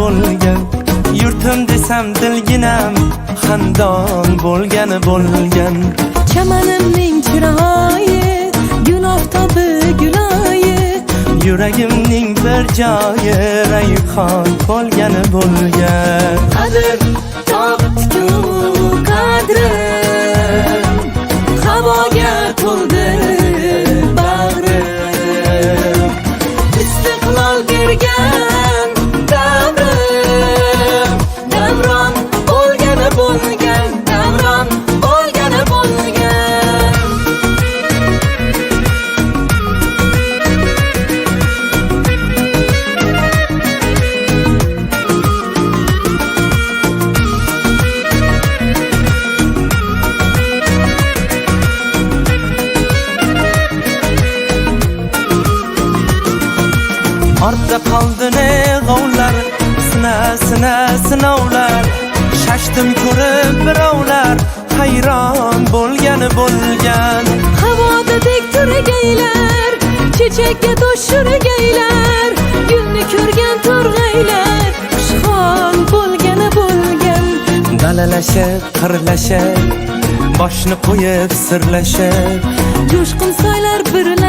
bo'lgan. Yurtim desam dilginam xandon bo'lgan. Chamanimning chiroyi gün oftobi guloyi, Yuragimning bir joyi rayhon bo'lgan. qadr topdi qadrim, havoga to'ldi bag'rim. Istiqlol bergan davrim, davron bo'lgan, davron bo'lgan. Ortda qoldi ne g'ovlar, sinovlar. Shashtim ko'rib birovlar, hayron bo'lgan. Havoda tek turgaylar, chechakka to'shurgaylar, gulni ko'rgan to'rg'aylar, xushhol bo'lgan. Dalalashib, qirlashib, boshni qo'yib sirlashib, Jo'shqin soylar birlashib